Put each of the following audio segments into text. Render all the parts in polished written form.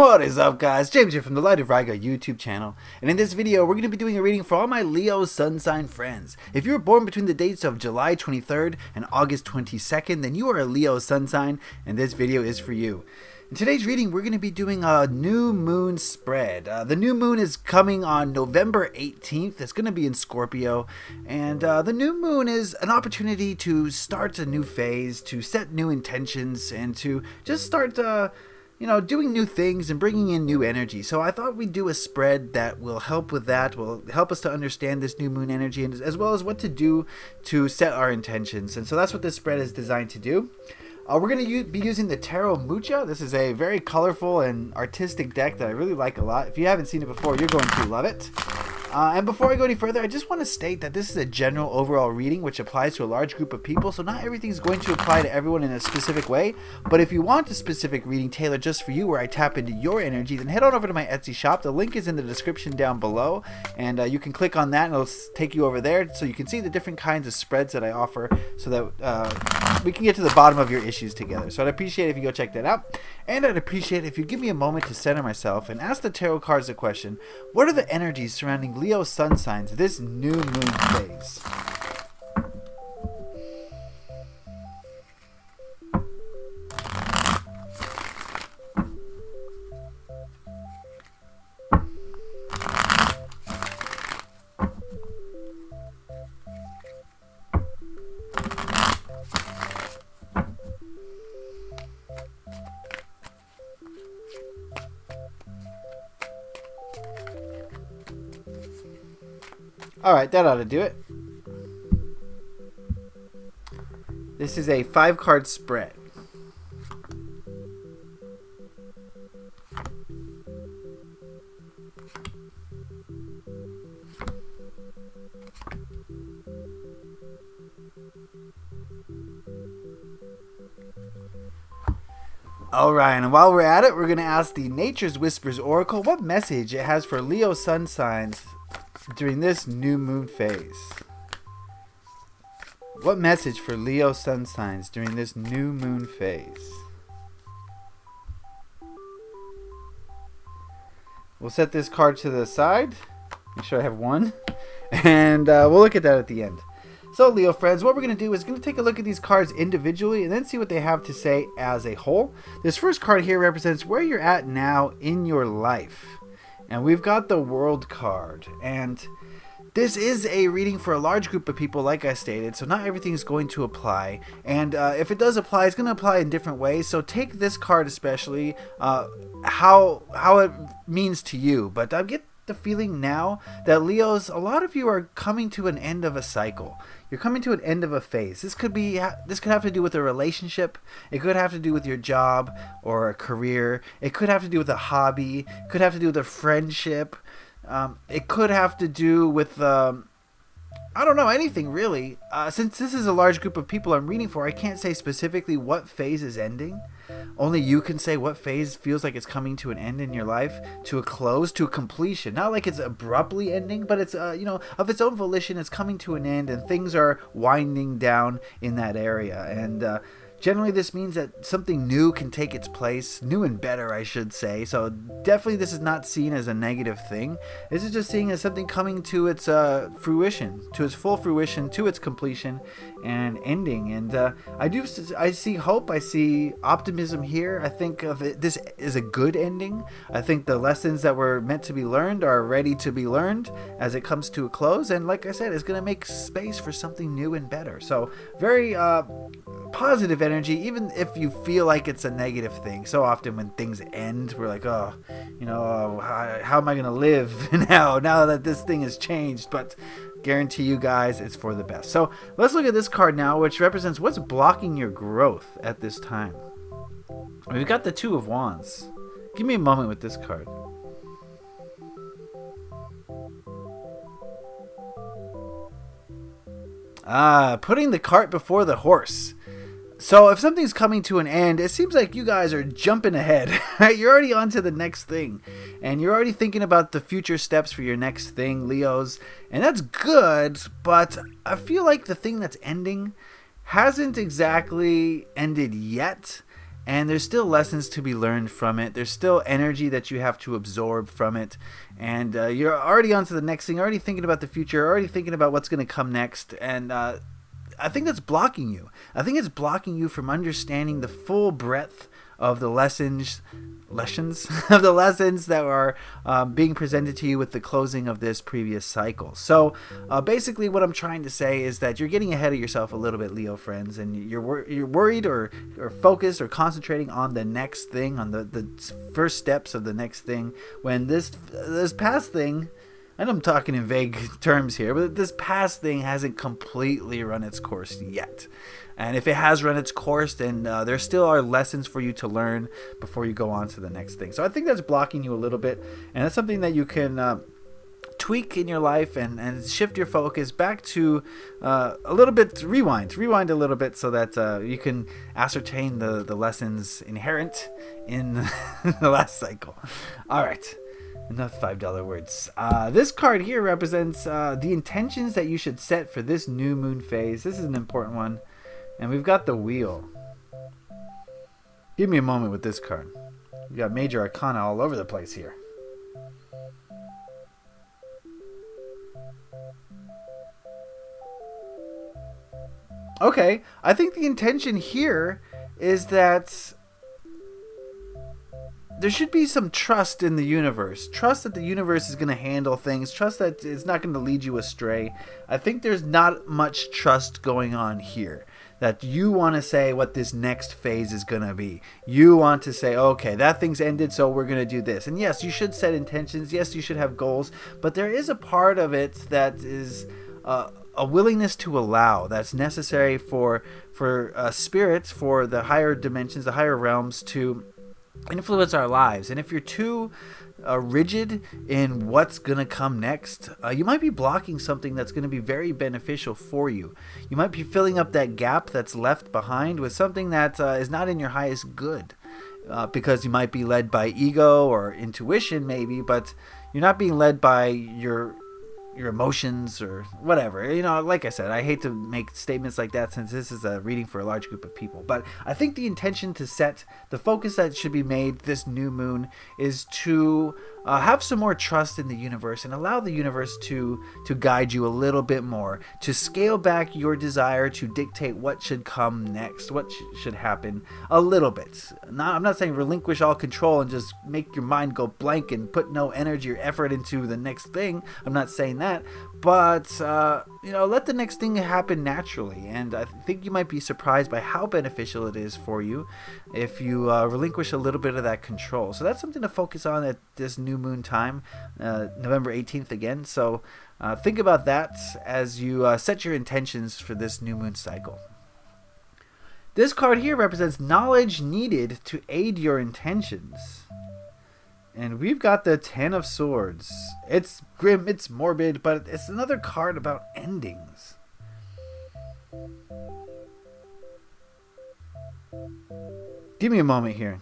What is up, guys? James here from the Light of Riga YouTube channel, and in this video we're going to be doing a reading for all my Leo sun sign friends. If you were born between the dates of July 23rd and August 22nd, then you are a Leo sun sign, and this video is for you. In today's reading, we're going to be doing a new moon spread. The new moon is coming on November 18th. It's going to be in Scorpio, and the new moon is an opportunity to start a new phase, to set new intentions, and to just start doing new things and bringing in new energy. So I thought we'd do a spread that will help with that, will help us to understand this new moon energy, and as well as what to do to set our intentions. And so that's what this spread is designed to do. We're going to be using the Tarot Mucha. This is a very colorful and artistic deck that I really like a lot. If you haven't seen it before, you're going to love it. And before I go any further, I just want to state that this is a general overall reading which applies to a large group of people, so not everything is going to apply to everyone in a specific way. But if you want a specific reading tailored just for you, where I tap into your energy, then head on over to my Etsy shop. The link is in the description down below, and you can click on that and it'll take you over there so you can see the different kinds of spreads that I offer, so that we can get to the bottom of your issues together. So I'd appreciate it if you go check that out, and I'd appreciate it if you give me a moment to center myself and ask the tarot cards a question. What are the energies surrounding Leo sun signs this new moon phase? Alright, that ought to do it. This is a 5-card spread. Alright, and while we're at it, we're going to ask the Nature's Whispers Oracle what message it has for Leo sun signs during this new moon phase. What message for Leo sun signs during this new moon phase? We'll set this card to the side. Make sure I have one. And we'll look at that at the end. So Leo friends, what we're going to do is going to take a look at these cards individually and then see what they have to say as a whole. This first card here represents where you're at now in your life. And we've got the World card, and this is a reading for a large group of people, like I stated, so not everything is going to apply, and if it does apply, it's going to apply in different ways. So take this card especially, how it means to you. But I get the feeling now that Leos, a lot of you are coming to an end of a cycle. You're coming to an end of a phase. This could have to do with a relationship. It could have to do with your job or a career. It could have to do with a hobby. It could have to do with a friendship. It could have to do with I don't know, anything really. Since this is a large group of people I'm reading for, I can't say specifically what phase is ending. Only you can say what phase feels like it's coming to an end in your life, to a close, to a completion. Not like it's abruptly ending, but it's of its own volition, it's coming to an end, and things are winding down in that area. And generally, this means that something new can take its place, new and better, I should say. So definitely this is not seen as a negative thing. This is just seen as something coming to its fruition, to its full fruition, to its completion and ending. And I see hope, I see optimism here. I think this is a good ending. I think the lessons that were meant to be learned are ready to be learned as it comes to a close. And like I said, it's going to make space for something new and better. So very positive energy, even if you feel like it's a negative thing. So often when things end, we're like, how am I going to live now that this thing has changed? But guarantee you guys, it's for the best. So let's look at this card now, which represents what's blocking your growth at this time. We've got the Two of Wands. Give me a moment with this card. Putting the cart before the horse. So if something's coming to an end, it seems like you guys are jumping ahead, right? You're already on to the next thing, and you're already thinking about the future steps for your next thing, Leos, and that's good, but I feel like the thing that's ending hasn't exactly ended yet, And there's still lessons to be learned from it. There's still energy that you have to absorb from it. And you're already on to the next thing, already thinking about the future, already thinking about what's going to come next. And I think that's blocking you. I think it's blocking you from understanding the full breadth of the lessons of the lessons that are being presented to you with the closing of this previous cycle. So basically what I'm trying to say is that you're getting ahead of yourself a little bit, Leo friends, and you're worried or focused or concentrating on the next thing, on the first steps of the next thing, when this past thing, and I'm talking in vague terms here, but this past thing hasn't completely run its course yet. And if it has run its course, then there still are lessons for you to learn before you go on to the next thing. So I think that's blocking you a little bit. And that's something that you can tweak in your life and shift your focus back to a little bit, rewind a little bit so that you can ascertain the lessons inherent in the last cycle. All right. Enough $5 words. This card here represents the intentions that you should set for this new moon phase. This is an important one. And we've got the wheel. Give me a moment with this card. We got major arcana all over the place here. Okay, I think the intention here is that there should be some trust in the universe. Trust that the universe is going to handle things. Trust that it's not going to lead you astray. I think there's not much trust going on here. That you want to say what this next phase is going to be. You want to say, okay, that thing's ended, so we're going to do this. And yes, you should set intentions. Yes, you should have goals. But there is a part of it that is a willingness to allow. That's necessary for spirits, for the higher dimensions, the higher realms to influence our lives. And if you're too rigid in what's going to come next, you might be blocking something that's going to be very beneficial for you. You might be filling up that gap that's left behind with something that is not in your highest good, because you might be led by ego or intuition maybe, but you're not being led by your emotions or whatever. You know, like I said, I hate to make statements like that since this is a reading for a large group of people, but I think the intention to set the focus that should be made this new moon is to have some more trust in the universe and allow the universe to guide you a little bit more, to scale back your desire to dictate what should come next, what should happen a little bit. I'm not saying relinquish all control and just make your mind go blank and put no energy or effort into the next thing. I'm not saying that, but let the next thing happen naturally. And I think you might be surprised by how beneficial it is for you if you relinquish a little bit of that control. So that's something to focus on at this new moon time, November 18th again. So think about that as you set your intentions for this new moon cycle. This card here represents knowledge needed to aid your intentions. And we've got the 10 of Swords. It's grim, it's morbid, but it's another card about endings. Give me a moment here.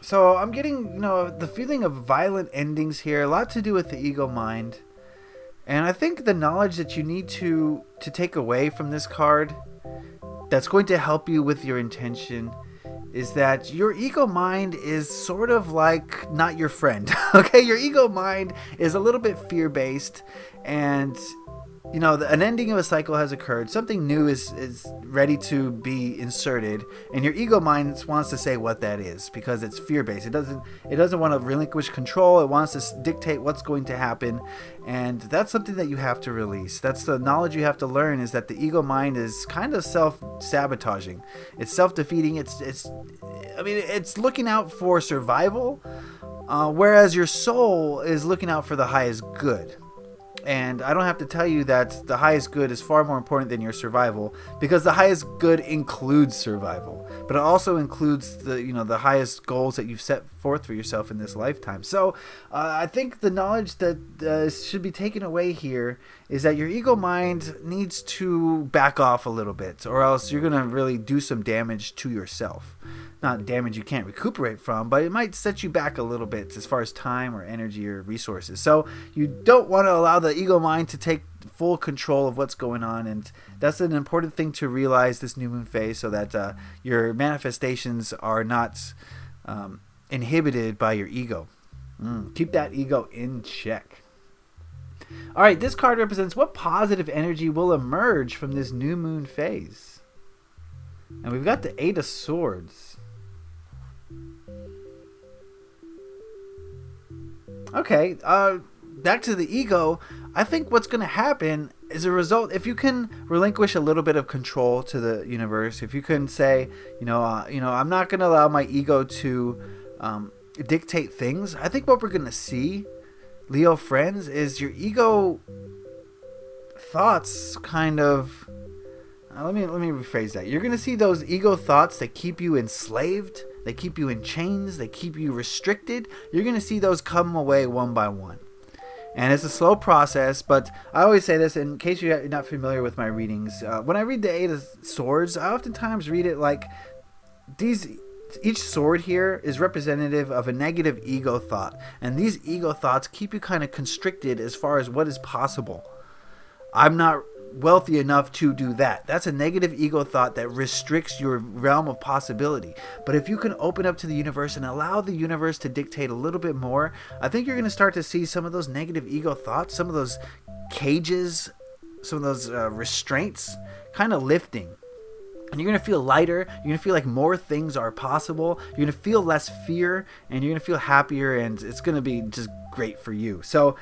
So I'm getting, the feeling of violent endings here. A lot to do with the ego mind. And I think the knowledge that you need to take away from this card that's going to help you with your intention is that your ego mind is sort of like not your friend. Okay, your ego mind is a little bit fear-based, and an ending of a cycle has occurred. Something new is ready to be inserted, and your ego mind wants to say what that is because it's fear-based. It doesn't want to relinquish control. It wants to dictate what's going to happen, and that's something that you have to release. That's the knowledge you have to learn, is that the ego mind is kind of self-sabotaging. It's self-defeating. It's looking out for survival, whereas your soul is looking out for the highest good. And I don't have to tell you that the highest good is far more important than your survival, because the highest good includes survival, but it also includes the highest goals that you've set forth for yourself in this lifetime. So I think the knowledge that should be taken away here is that your ego mind needs to back off a little bit, or else you're going to really do some damage to yourself. not damage you can't recuperate from, but it might set you back a little bit as far as time or energy or resources. So you don't want to allow the ego mind to take full control of what's going on, and that's an important thing to realize this new moon phase, so that your manifestations are not inhibited by your ego. Keep that ego in check. All right, this card represents what positive energy will emerge from this new moon phase. And we've got the Eight of Swords. Okay, back to the ego. I think what's going to happen is a result, if you can relinquish a little bit of control to the universe, if you can say, I'm not going to allow my ego to dictate things. I think what we're going to see, Leo friends, is your ego thoughts kind of... let me rephrase that. You're going to see those ego thoughts that keep you enslaved, they keep you in chains, they keep you restricted. You're going to see those come away one by one. And it's a slow process, but I always say this in case you're not familiar with my readings. When I read the Eight of Swords, I oftentimes read it like each sword here is representative of a negative ego thought. And these ego thoughts keep you kind of constricted as far as what is possible. I'm not wealthy enough to do that. That's a negative ego thought that restricts your realm of possibility. But if you can open up to the universe and allow the universe to dictate a little bit more, I think you're going to start to see some of those negative ego thoughts, some of those cages, some of those restraints kind of lifting. And you're going to feel lighter. You're going to feel like more things are possible. You're going to feel less fear, and you're going to feel happier, and it's going to be just great for you. So,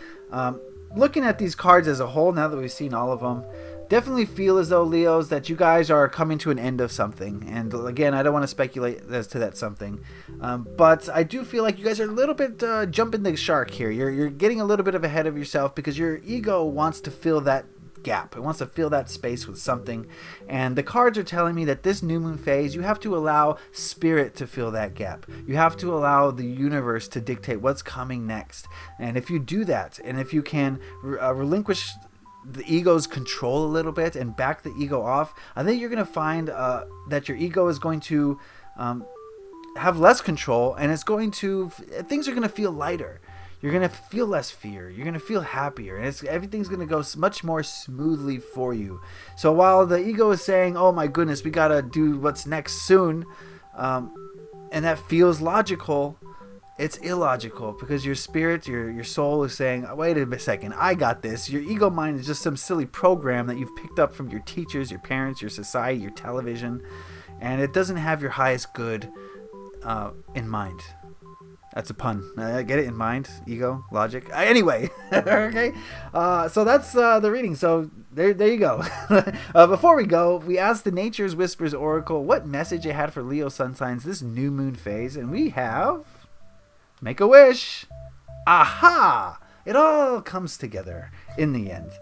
looking at these cards as a whole, now that we've seen all of them, definitely feel as though, Leos, that you guys are coming to an end of something. And again, I don't want to speculate as to that something. But I do feel like you guys are a little bit jumping the shark here. You're getting a little bit of ahead of yourself because your ego wants to fill that gap. It wants to fill that space with something. And the cards are telling me that this new moon phase, you have to allow spirit to fill that gap. You have to allow the universe to dictate what's coming next. And if you do that, and if you can relinquish the ego's control a little bit and back the ego off, I think you're going to find that your ego is going to have less control, and things are going to feel lighter. You're going to feel less fear. You're going to feel happier. And everything's going to go much more smoothly for you. So while the ego is saying, oh my goodness, we got to do what's next soon, and that feels logical, it's illogical, because your spirit, your soul is saying, wait a second, I got this. Your ego mind is just some silly program that you've picked up from your teachers, your parents, your society, your television, and it doesn't have your highest good in mind. That's a pun. Get it in mind? Ego? Logic? Anyway. Okay. So that's the reading. So there you go. Before we go, we asked the Nature's Whispers Oracle what message it had for Leo sun signs this new moon phase. And we have... Make a wish. Aha! It all comes together in the end.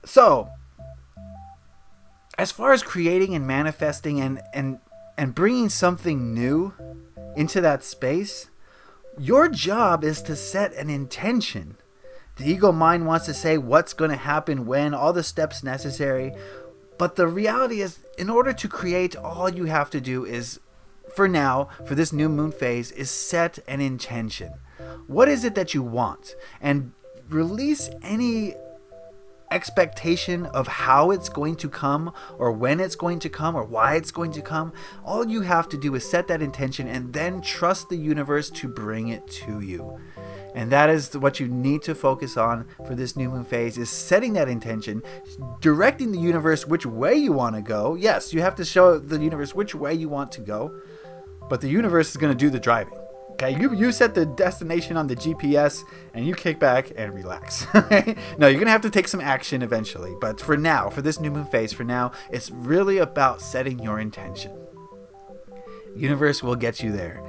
So, as far as creating and manifesting and bringing something new into that space, your job is to set an intention. The ego mind wants to say what's going to happen when, all the steps necessary. But the reality is, in order to create, all you have to do is, for now, for this new moon phase, is set an intention. What is it that you want? And release any expectation of how it's going to come, or when it's going to come, or why it's going to come. All you have to do is set that intention and then trust the universe to bring it to you. And that is what you need to focus on for this new moon phase, is setting that intention, directing the universe which way you want to go. Yes, you have to show the universe which way you want to go, but the universe is going to do the driving. Okay, you set the destination on the GPS and you kick back and relax. No, you're going to have to take some action eventually. But for now, for this new moon phase, for now, it's really about setting your intention. Universe will get you there.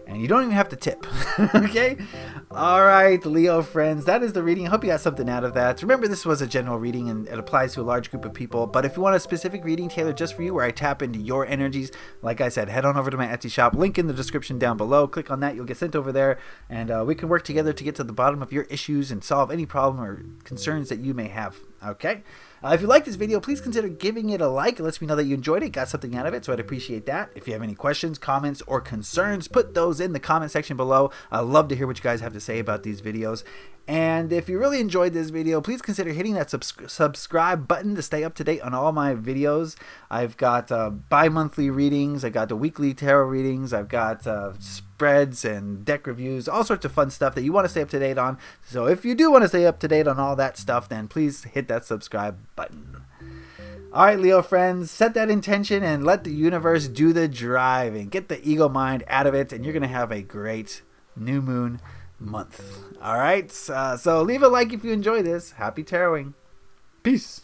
And you don't even have to tip. Okay? All right, Leo friends, that is the reading. I hope you got something out of that. Remember, this was a general reading and it applies to a large group of people. But if you want a specific reading tailored just for you, where I tap into your energies, like I said, head on over to my Etsy shop. Link in the description down below. Click on that. You'll get sent over there. And we can work together to get to the bottom of your issues and solve any problem or concerns that you may have. Okay? If you like this video, please consider giving it a like. It lets me know that you enjoyed it, got something out of it, so I'd appreciate that. If you have any questions, comments, or concerns, put those in the comment section below. I'd love to hear what you guys have to say about these videos. And if you really enjoyed this video, please consider hitting that subscribe button to stay up to date on all my videos. I've got bi-monthly readings, I got the weekly tarot readings, I've got spreads and deck reviews, all sorts of fun stuff that you want to stay up to date on. So if you do want to stay up to date on all that stuff, then please hit that subscribe button. Alright, Leo friends, set that intention and let the universe do the driving. Get the ego mind out of it, and you're going to have a great new moon month. Alright, so leave a like if you enjoy this. Happy taroting. Peace.